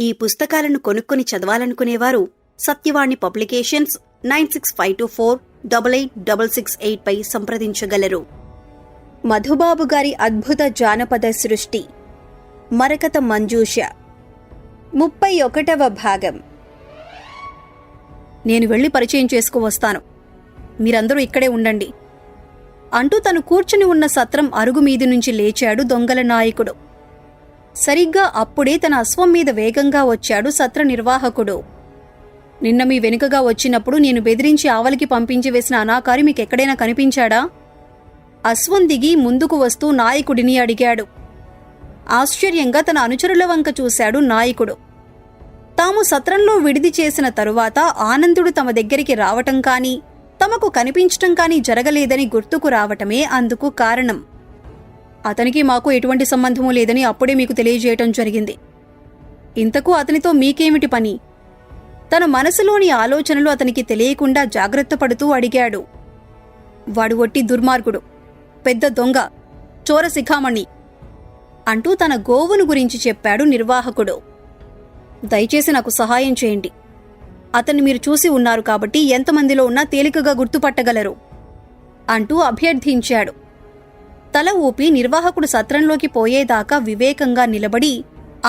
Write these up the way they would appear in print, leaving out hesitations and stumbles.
ఈ పుస్తకాలను కొనుక్కొని చదవాలనుకునేవారు సత్యవాణి పబ్లికేషన్స్ 9652488668 పై సంప్రదించగలరు. మధుబాబు గారి అద్భుత జానపద సృష్టి మరకత మంజూష 31వ భాగం. నేను వెళ్లి పరిచయం చేసుకువస్తాను, మీరందరూ ఇక్కడే ఉండండి అంటూ తను కూర్చుని ఉన్న సత్రం అరుగు మీది నుంచి లేచాడు దొంగల నాయకుడు. సరిగ్గా అప్పుడే తన అశ్వం మీద వేగంగా వచ్చాడు సత్ర నిర్వాహకుడు. నిన్న మీ వెనుకగా వచ్చినప్పుడు నేను బెదిరించి ఆవలికి పంపించి వేసిన అనాకారి మీకెక్కడైనా కనిపించాడా? అశ్వం దిగి ముందుకు వస్తూ నాయకుడిని అడిగాడు. ఆశ్చర్యంగా తన అనుచరుల వంక చూశాడు నాయకుడు. తాము సత్రంలో విడిది చేసిన తరువాత ఆనందుడు తమ దగ్గరికి రావటం కానీ తమకు కనిపించటం కానీ జరగలేదని గుర్తుకు రావటమే అందుకు కారణం. అతనికి మాకు ఎటువంటి సంబంధమూ లేదని అప్పుడే మీకు తెలియజేయటం జరిగింది. ఇంతకు అతనితో మీకేమిటి పని? తన మనసులోని ఆలోచనలు అతనికి తెలియకుండా జాగ్రత్త పడుతూ అడిగాడు. వాడు ఒట్టి దుర్మార్గుడు, పెద్ద దొంగ, చోర శిఖామణి అంటూ తన గోవును గురించి చెప్పాడు నిర్వాహకుడు. దయచేసి నాకు సహాయం చేయండి. అతన్ని మీరు చూసి ఉన్నారు కాబట్టి ఎంతమందిలో ఉన్నా తేలికగా గుర్తుపట్టగలరు అంటూ అభ్యర్థించాడు. తల ఊపి నిర్వాహకుడు సత్రంలోకి పోయేదాకా వివేకంగా నిలబడి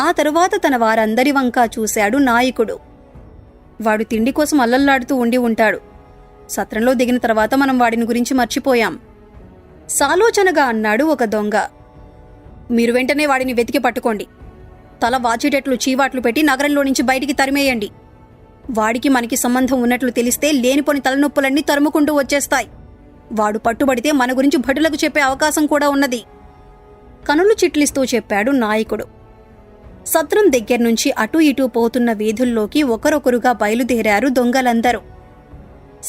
ఆ తరువాత తన వారందరి వంకా చూశాడు నాయకుడు. వాడు తిండి కోసం అల్లల్లాడుతూ ఉండి ఉంటాడు. సత్రంలో దిగిన తర్వాత మనం వాడిని గురించి మర్చిపోయాం సాలోచనగా అన్నాడు ఒక దొంగ. మీరు వెంటనే వాడిని వెతికి పట్టుకోండి. తల వాచేటట్లు చీవాట్లు పెట్టి నగరంలో నుంచి బయటికి తరిమేయండి. వాడికి మనకి సంబంధం ఉన్నట్లు తెలిస్తే లేనిపోని తలనొప్పులన్నీ తరుముకుంటూ వచ్చేస్తాయి. వాడు పట్టుబడితే మన గురించి భటులకు చెప్పే అవకాశం కూడా ఉన్నది కనులు చిట్లిస్తూ చెప్పాడు నాయకుడు. సత్రం దగ్గర్నుంచి అటూ ఇటూ పోతున్న వీధుల్లోకి ఒకరొకరుగా బయలుదేరారు దొంగలందరూ.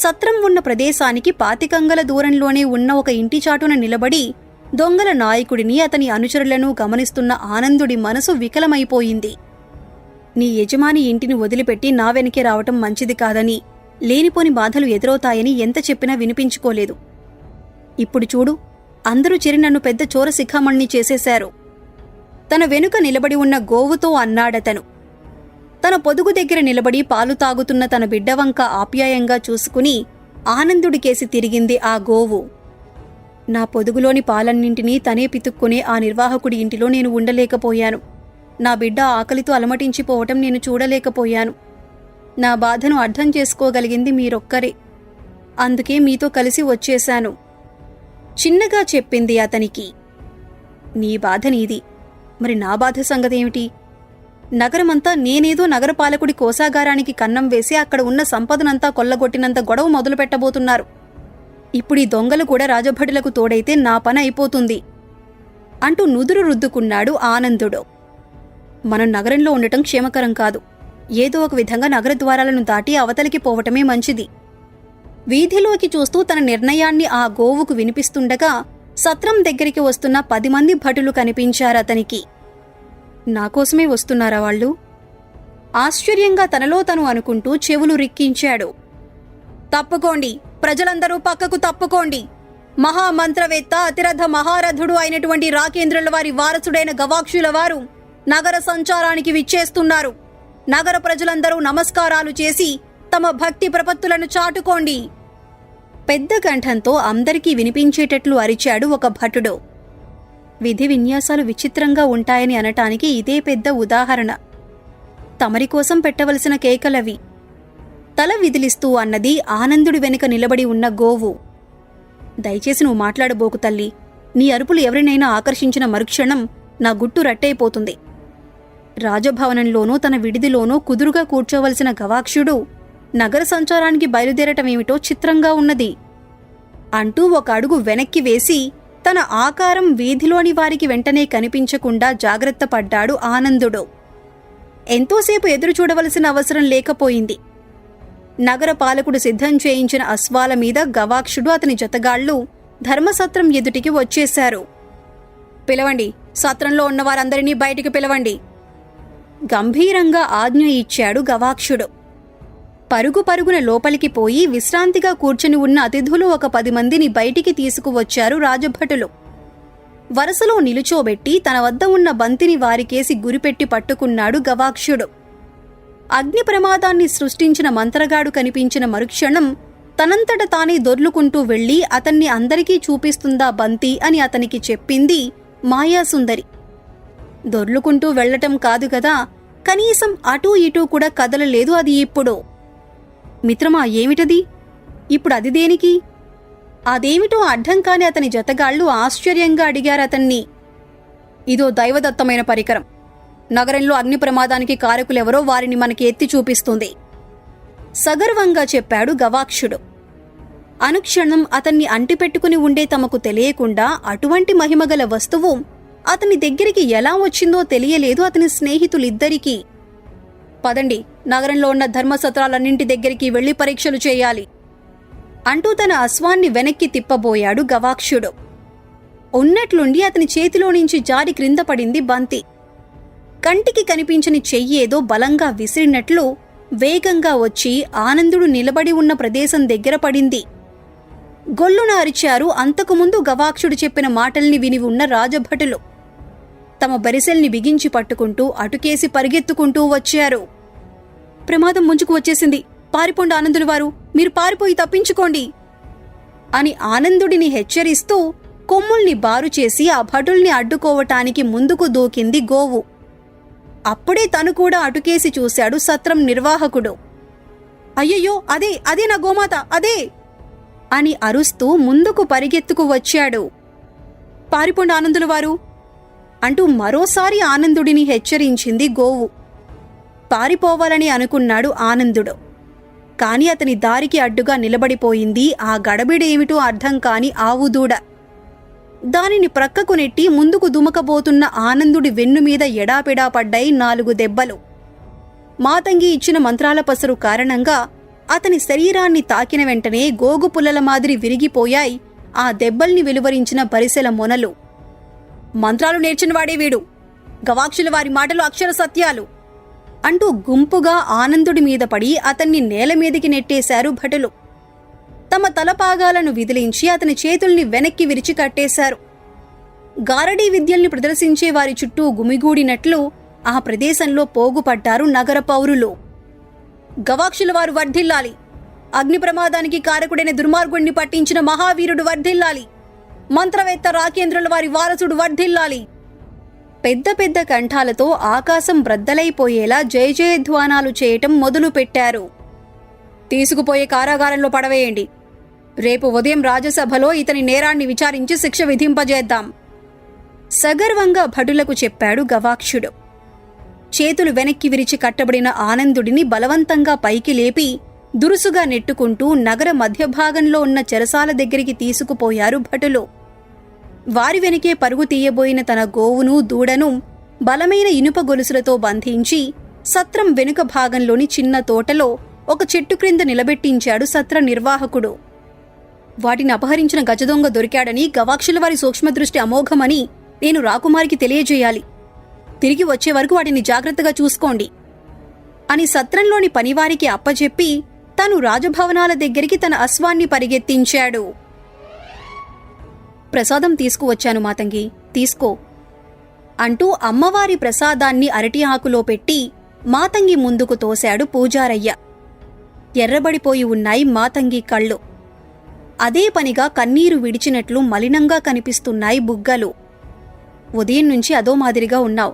సత్రం ఉన్న ప్రదేశానికి 25 అంగుళాల దూరంలోనే ఉన్న ఒక ఇంటి చాటున నిలబడి దొంగల నాయకుడిని అతని అనుచరులను గమనిస్తున్న ఆనందుడి మనసు వికలమైపోయింది. నీ యజమాని ఇంటిని వదిలిపెట్టి నా వెనకే రావటం మంచిది కాదని, లేనిపోని బాధలు ఎదురవుతాయని ఎంత చెప్పినా వినిపించుకోలేదు. ఇప్పుడు చూడు, అందరూ చెరి నన్ను పెద్ద చోర శిఖామణ్ణి చేసేశారు తన వెనుక నిలబడి ఉన్న గోవుతో అన్నాడతను. తన పొదుగు దగ్గర నిలబడి పాలు తాగుతున్న తన బిడ్డవంక ఆప్యాయంగా చూసుకుని ఆనందుడికేసి తిరిగింది ఆ గోవు. నా పొదుగులోని పాలన్నింటినీ తనే పితుక్కునే ఆ నిర్వాహకుడి ఇంటిలో నేను ఉండలేకపోయాను. నా బిడ్డ ఆకలితో అలమటించిపోవటం నేను చూడలేకపోయాను. నా బాధను అర్థం చేసుకోగలిగింది మీరొక్కరే. అందుకే మీతో కలిసి వచ్చేశాను చిన్నగా చెప్పింది అతనికి. నీ బాధ నీది, మరి నా బాధ సంగతేమిటి? నగరమంతా నేనేదో నగరపాలకుడి కోశాగారానికి కన్నం వేసి అక్కడ ఉన్న సంపదనంతా కొల్లగొట్టినంత గొడవ మొదలుపెట్టబోతున్నారు. ఇప్పుడీ దొంగలు కూడా రాజభటులకు తోడైతే నా పని అయిపోతుంది అంటూ నుదురు రుద్దుకున్నాడు ఆనందుడు. మనం నగరంలో ఉండటం క్షేమకరం కాదు. ఏదో ఒక విధంగా నగర ద్వారాలను దాటి అవతలికి పోవటమే మంచిది. వీధిలోకి చూస్తూ తన నిర్ణయాన్ని ఆ గోవుకు వినిపిస్తుండగా సత్రం దగ్గరికి వస్తున్న 10 మంది భటులు కనిపించారతనికి. నాకోసమే వస్తున్నారా వాళ్ళు? ఆశ్చర్యంగా తనలో తను అనుకుంటూ చెవులు రిక్కించాడు. తప్పుకోండి, ప్రజలందరూ పక్కకు తప్పుకోండి. మహామంత్రవేత్త అతిరథ మహారథుడు అయినటువంటి రాకేంద్రుల వారి వారసుడైన గవాక్షుల వారు నగర సంచారానికి విచ్చేస్తున్నారు. నగర ప్రజలందరూ నమస్కారాలు చేసి తమ భక్తి ప్రపత్తులను చాటుకోండి. పెద్ద కంఠంతో అందరికీ వినిపించేటట్లు అరిచాడు ఒక భటుడు. విధి విన్యాసాలు విచిత్రంగా ఉంటాయని అనటానికి ఇదే పెద్ద ఉదాహరణ. తమరి కోసం పెట్టవలసిన కేకలవి తల విదిలిస్తూ అన్నది ఆనందుడి వెనుక నిలబడి ఉన్న గోవు. దయచేసి నువ్వు మాట్లాడబోకు తల్లి. నీ అరుపులు ఎవరినైనా ఆకర్షించిన మరుక్షణం నా గుట్టు రట్టయిపోతుంది. రాజభవనంలోనూ తన విడిదిలోనూ కుదురుగా కూర్చోవలసిన గవాక్షుడు నగర సంచారానికి బయలుదేరటమేమిటో చిత్రంగా ఉన్నది అంటూ ఒక అడుగు వెనక్కి వేసి తన ఆకారం వీధిలోని వారికి వెంటనే కనిపించకుండా జాగ్రత్త పడ్డాడు ఆనందుడు. ఎంతోసేపు ఎదురు చూడవలసిన అవసరం లేకపోయింది. నగర పాలకుడు సిద్ధం చేయించిన అశ్వాల మీద గవాక్షుడు అతని జతగాళ్లు ధర్మసత్రం ఎదుటికి వచ్చేశారు. పిలవండి, సత్రంలో ఉన్నవారందరినీ బయటికి పిలవండి గంభీరంగా ఆజ్ఞ ఇచ్చాడు గవాక్షుడు. పరుగు పరుగున లోపలికి పోయి విశ్రాంతిగా కూర్చుని ఉన్న అతిథులు ఒక 10 మందిని బయటికి తీసుకువచ్చారు రాజభటులు. వరుసలో నిలుచోబెట్టి తన వద్ద ఉన్న బంతిని వారికేసి గురిపెట్టి పట్టుకున్నాడు గవాక్షుడు. అగ్ని ప్రమాదాన్ని సృష్టించిన మంత్రగాడు కనిపించిన మరుక్షణం తనంతట తానే దొర్లుకుంటూ వెళ్లి అతన్ని అందరికీ చూపిస్తుందా బంతి అని అతనికి చెప్పింది మాయాసుందరి. దొర్లుకుంటూ వెళ్లటం కాదు గదా, కనీసం అటూ ఇటూ కూడా కదలలేదు అది ఇప్పుడు. మిత్రమా, ఏమిటది? ఇప్పుడు అది దేనికి? అదేమిటో అడ్డం కాని అతని జతగాళ్లు ఆశ్చర్యంగా అడిగారతన్ని. ఇదో దైవదత్తమైన పరికరం. నగరంలో అగ్ని ప్రమాదానికి కారకులెవరో వారిని మనకి ఎత్తి చూపిస్తుంది, సగర్వంగా చెప్పాడు గవాక్షుడు. అనుక్షణం అతన్ని అంటిపెట్టుకుని ఉండే తమకు తెలియకుండా అటువంటి మహిమగల వస్తువు అతని దగ్గరికి ఎలా వచ్చిందో తెలియలేదు అతని స్నేహితులిద్దరికీ. పదండి, నగరంలో ఉన్న ధర్మసత్రాలన్నింటి దగ్గరికి వెళ్లి పరీక్షలు చేయాలి అంటూ తన అశ్వాన్ని వెనక్కి తిప్పబోయాడు గవాక్షుడు. ఉన్నట్లుండి అతని చేతిలో నుంచి జారి క్రింద పడింది బంతి. కంటికి కనిపించని చెయ్యేదో బలంగా విసిరినట్లు వేగంగా వచ్చి ఆనందుడు నిలబడి ఉన్న ప్రదేశం దగ్గర పడింది. గొల్లున అరిచారు అంతకుముందు గవాక్షుడు చెప్పిన మాటల్ని విని ఉన్న రాజభటులు. తమ బరిసెల్ని బిగించి పట్టుకుంటూ అటుకేసి పరిగెత్తుకుంటూ వచ్చారు. ప్రమాదం ముంచుకు వచ్చేసింది, పారిపోండి ఆనందులు వారు, మీరు పారిపోయి తప్పించుకోండి అని ఆనందుడిని హెచ్చరిస్తూ కొమ్ముల్ని బారుచేసి ఆ భటుల్ని అడ్డుకోవటానికి ముందుకు దూకింది గోవు. అప్పుడే తను కూడా అటుకేసి చూశాడు సత్రం నిర్వాహకుడు. అయ్యయ్యో, అదే అదే నా గోమాత, అదే అని అరుస్తూ ముందుకు పరిగెత్తుకు వచ్చాడు. పారిపోండి ఆనందుల వారు అంటూ మరోసారి ఆనందుడిని హెచ్చరించింది గోవు. పారిపోవాలని అనుకున్నాడు ఆనందుడు. కాని అతని దారికి అడ్డుగా నిలబడిపోయింది ఆ గడబిడేమిటో అర్థం కాని ఆవుదూడ. దానిని ప్రక్కకు నెట్టి ముందుకు దుమకబోతున్న ఆనందుడి వెన్నుమీద ఎడాపెడా పడ్డాయి 4 దెబ్బలు. మాతంగి ఇచ్చిన మంత్రాల పసరు కారణంగా అతని శరీరాన్ని తాకిన వెంటనే గోగుపుల్లల మాదిరి విరిగిపోయాయి ఆ దెబ్బల్ని వెలువరించిన బరిసెల మొనలు. మంత్రాలు నేర్చినవాడే వీడు, గవాక్షుల వారి మాటలు అక్షర సత్యాలు అంటూ గుంపుగా ఆనందుడి మీద పడి అతన్ని నేలమీదికి నెట్టేశారు భటులు. తమ తలపాగాలను విదిలించి అతని చేతుల్ని వెనక్కి విరిచి కట్టేశారు. గారడీ విద్యల్ని ప్రదర్శించే వారి చుట్టూ గుమిగూడినట్లు ఆ ప్రదేశంలో పోగుపడ్డారు నగర పౌరులు. గవాక్షుల వారు వర్ధిల్లాలి, అగ్ని ప్రమాదానికి కారకుడైన దుర్మార్గుణ్ణి పట్టించిన మహావీరుడు వర్ధిల్లాలి, మంత్రవేత్త రాకేంద్రుల వారి వారసుడు వర్ధిల్లాలి. పెద్ద పెద్ద కంఠాలతో ఆకాశం బ్రద్దలైపోయేలా జయ జయధ్వానాలు చేయటం మొదలుపెట్టారు. తీసుకుపోయే కారాగారంలో పడవేయండి, రేపు ఉదయం రాజసభలో ఇతని నేరాన్ని విచారించి శిక్ష విధింపజేద్దాం సగర్వంగా భటులకు చెప్పాడు గవాక్షుడు. చేతులు వెనక్కి విరిచి కట్టబడిన ఆనందుడిని బలవంతంగా పైకి లేపి దురుసుగా నెట్టుకుంటూ నగర మధ్యభాగంలో ఉన్న చెరసాల దగ్గరికి తీసుకుపోయారు భటులు. వారి వెనకే పరుగు తీయబోయిన తన గోవును దూడను బలమైన ఇనుప గొలుసులతో బంధించి సత్రం వెనుక భాగంలోని చిన్న తోటలో ఒక చెట్టు క్రింద నిలబెట్టించాడు సత్ర నిర్వాహకుడు. వాటిని అపహరించిన గజదొంగ దొరికాడని, గవాక్షుల వారి సూక్ష్మదృష్టి అమోఘమని నేను రాకుమారికి తెలియజేయాలి. తిరిగి వచ్చే వరకు వాటిని జాగ్రత్తగా చూసుకోండి అని సత్రంలోని పనివారికి అప్పచెప్పి తను రాజభవనాల దగ్గరికి తన అశ్వాన్ని పరిగెత్తించాడు. ప్రసాదం తీసుకువచ్చాను మాతంగి, తీసుకో అంటూ అమ్మవారి ప్రసాదాన్ని అరటి ఆకులో పెట్టి మాతంగి ముందుకు తోశాడు పూజారయ్య. ఎర్రబడిపోయి ఉన్నాయి మాతంగి కళ్ళు. అదే పనిగా కన్నీరు విడిచినట్లు మలినంగా కనిపిస్తున్నాయి బుగ్గలు. ఉదయం నుంచి అదో మాదిరిగా ఉన్నావు,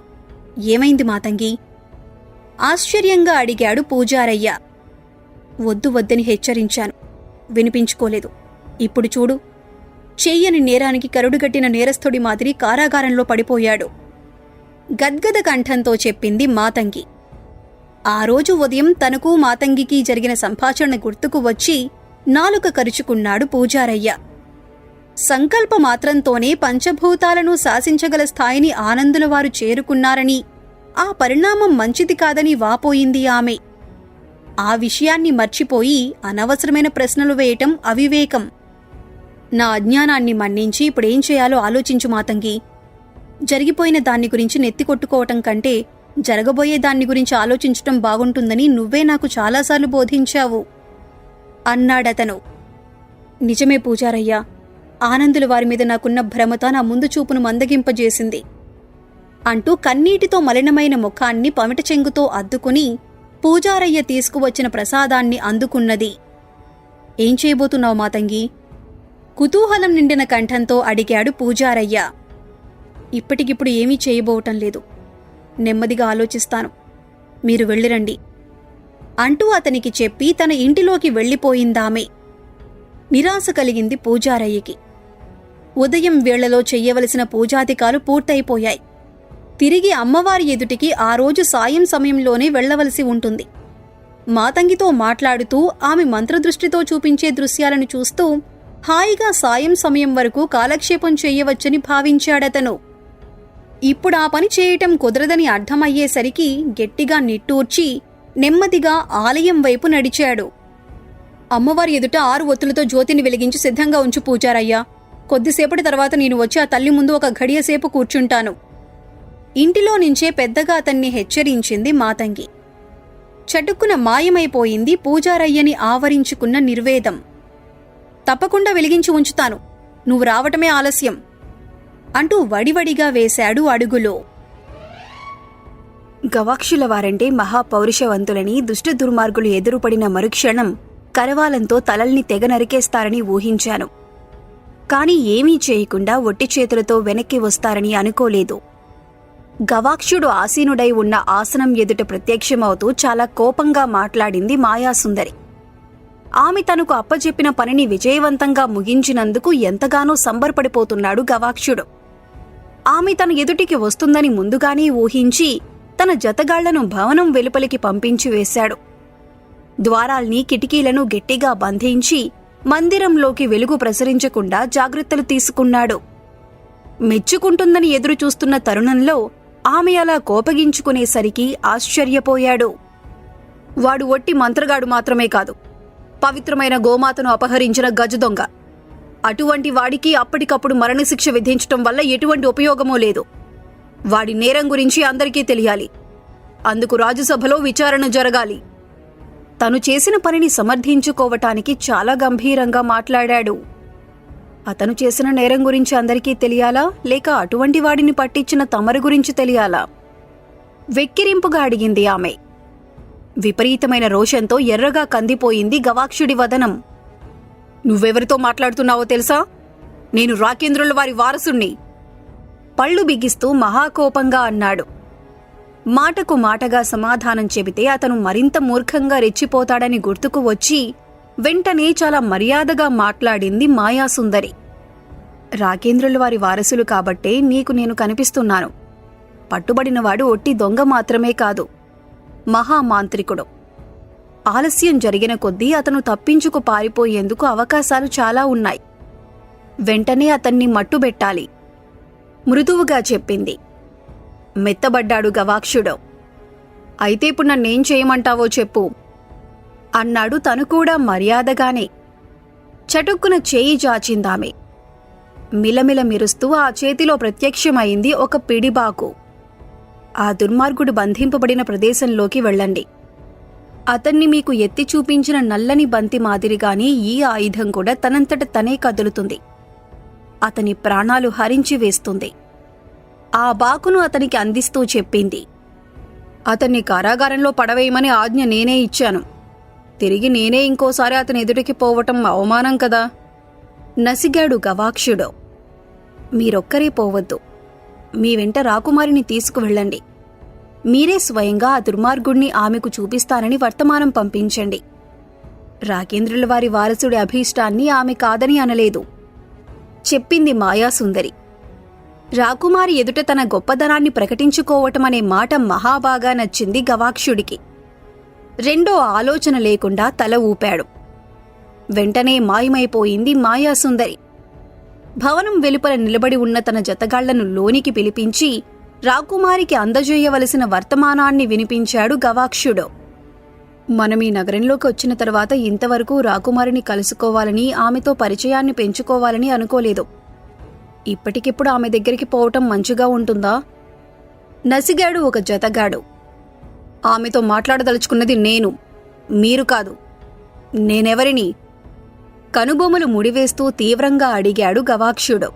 ఏమైంది మాతంగి ఆశ్చర్యంగా అడిగాడు పూజారయ్య. వద్దు వద్దని హెచ్చరించాను, వినిపించుకోలేదు. ఇప్పుడు చూడు, చెయ్యని నేరానికి కరుడుగట్టిన నేరస్థుడి మాదిరి కారాగారంలో పడిపోయాడు గద్గద కంఠంతో చెప్పింది మాతంగి. ఆ రోజు ఉదయం తనకు మాతంగికి జరిగిన సంభాషణ గుర్తుకు వచ్చి నాలుక కరుచుకున్నాడు పూజారయ్య. సంకల్ప మాత్రంతోనే పంచభూతాలను శాసించగల స్థాయిని ఆనందుల వారు చేరుకున్నారని, ఆ పరిణామం మంచిది కాదని వాపోయింది ఆమె. ఆ విషయాన్ని మర్చిపోయి అనవసరమైన ప్రశ్నలు వేయటం అవివేకం. నా అజ్ఞానాన్ని మన్నించి ఇప్పుడేం చేయాలో ఆలోచించు మాతంగి. జరిగిపోయిన దాన్ని గురించి నెత్తికొట్టుకోవటం కంటే జరగబోయే దాన్ని గురించి ఆలోచించటం బాగుంటుందని నువ్వే నాకు చాలాసార్లు బోధించావు అన్నాడతను. నిజమే పూజారయ్యా, ఆనందుల వారి మీద నాకున్న భ్రమత నా ముందు చూపును మందగింపజేసింది అంటూ కన్నీటితో మలినమైన ముఖాన్ని పమిట చెంగుతో అద్దుకుని పూజారయ్య తీసుకువచ్చిన ప్రసాదాన్ని అందుకున్నది. ఏం చేయబోతున్నావు మాతంగి? కుతూహలం నిండిన కంఠంతో అడిగాడు పూజారయ్య. ఇప్పటికిప్పుడు ఏమీ చేయబోవటం లేదు, నెమ్మదిగా ఆలోచిస్తాను, మీరు వెళ్ళిరండి అంటూ అతనికి చెప్పి తన ఇంటిలోకి వెళ్ళిపోయిందామె. నిరాశ కలిగింది పూజారయ్యకి. ఉదయం వేళలో చెయ్యవలసిన పూజాధికాలు పూర్తయిపోయాయి. తిరిగి అమ్మవారి ఎదుటికి ఆ రోజు సాయం సమయంలోనే వెళ్లవలసి ఉంటుంది. మాతంగితో మాట్లాడుతూ ఆమె మంత్రదృష్టితో చూపించే దృశ్యాలను చూస్తూ హాయిగా సాయం సమయం వరకు కాలక్షేపం చెయ్యవచ్చని భావించాడతను. ఇప్పుడు ఆ పని చేయటం కుదరదని అర్థమయ్యేసరికి గట్టిగా నిట్టూర్చి నెమ్మదిగా ఆలయం వైపు నడిచాడు. అమ్మవారి ఎదుట 6 ఒత్తులతో జ్యోతిని వెలిగించి సిద్ధంగా ఉంచు పూజారయ్యా. కొద్దిసేపటి తర్వాత నేను వచ్చి ఆ తల్లి ముందు ఒక ఘడియసేపు కూర్చుంటాను. ఇంటిలో నుంచే పెద్దగా అతన్ని హెచ్చరించింది మాతంగి. చటుక్కున మాయమైపోయింది పూజారయ్యని ఆవరించుకున్న నిర్వేదం. తప్పకుండా వెలిగించి ఉంచుతాను, నువ్వు రావటమే ఆలస్యం అంటూ వడివడిగా వేశాడు అడుగులో. గవాక్షుల వారంటే మహాపౌరుషవంతులని దుష్ట దుర్మార్గులు ఎదురుపడిన మరుక్షణం కరవాలంతో తలల్ని తెగ నరికేస్తారని ఊహించాను. కాని ఏమీ చేయకుండా ఒట్టి చేతులతో వెనక్కి వస్తారని అనుకోలేదు. గవాక్షుడు ఆసీనుడై ఉన్న ఆసనం ఎదుట ప్రత్యక్షమవుతూ చాలా కోపంగా మాట్లాడింది మాయాసుందరి. ఆమె తనకు అప్పచెప్పిన పనిని విజయవంతంగా ముగించినందుకు ఎంతగానో సంబరపడిపోతున్నాడు గవాక్షుడు. ఆమె తన ఎదుటికి వస్తుందని ముందుగానే ఊహించి తన జతగాళ్లను భవనం వెలుపలికి పంపించి వేశాడు. ద్వారాల్ని కిటికీలను గట్టిగా బంధించి మందిరంలోకి వెలుగు ప్రసరించకుండా జాగ్రత్తలు తీసుకున్నాడు. మెచ్చుకుంటుందని ఎదురుచూస్తున్న తరుణంలో ఆమె అలా కోపగించుకునేసరికి ఆశ్చర్యపోయాడు. వాడు ఒట్టి మంత్రగాడు మాత్రమే కాదు, పవిత్రమైన గోమాతను అపహరించిన గజదొంగ. అటువంటి వాడికి అప్పటికప్పుడు మరణశిక్ష విధించటం వల్ల ఎటువంటి ఉపయోగమూ లేదు. వాడి నేరం గురించి అందరికీ తెలియాలి. అందుకు రాజ్యసభలో విచారణ జరగాలి. తను చేసిన పనిని సమర్థించుకోవటానికి చాలా గంభీరంగా మాట్లాడాడు. అతను చేసిన నేరం గురించి అందరికీ తెలియాలా, లేక అటువంటి వాడిని పట్టించిన తమరి గురించి తెలియాలా? వెక్కిరింపుగా అడిగింది ఆమె. విపరీతమైన రోషంతో ఎర్రగా కందిపోయింది గవాక్షుడి వదనం. నువ్వెవరితో మాట్లాడుతున్నావో తెలుసా? నేను రాకేంద్రుల వారి వారసుణ్ణి. పళ్ళు బిగిస్తూ మహాకోపంగా అన్నాడు. మాటకు మాటగా సమాధానం చెబితే అతను మరింత మూర్ఖంగా రెచ్చిపోతాడని గుర్తుకు వచ్చి వెంటనే చాలా మర్యాదగా మాట్లాడింది మాయాసుందరి. రాకేంద్రుల వారి వారసులు కాబట్టే నీకు నేను కనిపిస్తున్నాను. పట్టుబడినవాడు ఒట్టి దొంగ మాత్రమే కాదు, మహామాంత్రికుడు. ఆలస్యం జరిగిన కొద్దీ అతను తప్పించుకు పారిపోయేందుకు అవకాశాలు చాలా ఉన్నాయి. వెంటనే అతన్ని మట్టుబెట్టాలి మృదువుగా చెప్పింది. మెత్తబడ్డాడు గవాక్షుడు. అయితే ఇప్పుడు నన్నేం చేయమంటావో చెప్పు అన్నాడు తను కూడా మర్యాదగానే. చటుక్కున చేయి జాచిందామె. మిలమిల మెరుస్తూ ఆ చేతిలో ప్రత్యక్షమైంది ఒక పిడిబాకు. ఆ దుర్మార్గుడు బంధింపబడిన ప్రదేశంలోకి వెళ్ళండి. అతన్ని మీకు ఎత్తి చూపించిన నల్లని బంతి మాదిరిగానే ఈ ఆయుధం కూడా తనంతట తనే కదులుతుంది. అతని ప్రాణాలు హరించి వేస్తుంది. ఆ బాకును అతనికి అందిస్తూ చెప్పింది. అతన్ని కారాగారంలో పడవేయమని ఆజ్ఞ నేనే ఇచ్చాను. తిరిగి నేనే ఇంకోసారి అతని ఎదుటికి పోవటం అవమానం కదా. నసిగాడు గవాక్షుడు. మీరొక్కరే పోవద్దు. మీ వెంట రాకుమారిని తీసుకువెళ్ళండి. మీరే స్వయంగా ఆ దుర్మార్గుణ్ణి ఆమెకు చూపిస్తానని వర్తమానం పంపించండి. రాకేంద్రుల వారి వారసుడి అభీష్టాన్ని ఆమె కాదని అనలేదు, చెప్పింది మాయాసుందరి. రాకుమారి ఎదుట తన గొప్పదనాన్ని ప్రకటించుకోవటమనే మాట మహాబాగా నచ్చింది గవాక్షుడికి. రెండో ఆలోచన లేకుండా తల ఊపాడు. వెంటనే మాయమైపోయింది మాయాసుందరి. భవనం వెలుపల నిలబడి ఉన్న తన జతగాళ్లను లోనికి పిలిపించి రాకుమారికి అందజేయవలసిన వర్తమానాన్ని వినిపించాడు గవాక్షుడు. మనమీ నగరంలోకి వచ్చిన తర్వాత ఇంతవరకు రాకుమారిని కలుసుకోవాలని, ఆమెతో పరిచయాన్ని పెంచుకోవాలని అనుకోలేదు. ఇప్పటికిప్పుడు ఆమె దగ్గరికి పోవటం మంచిగా ఉంటుందా? నసిగాడు ఒక జతగాడు. ఆమెతో మాట్లాడదలుచుకున్నది నేను, మీరు కాదు. నేనెవరిని? కనుబొమ్మలు ముడివేస్తూ తీవ్రంగా అడిగాడు గవాక్షుడు.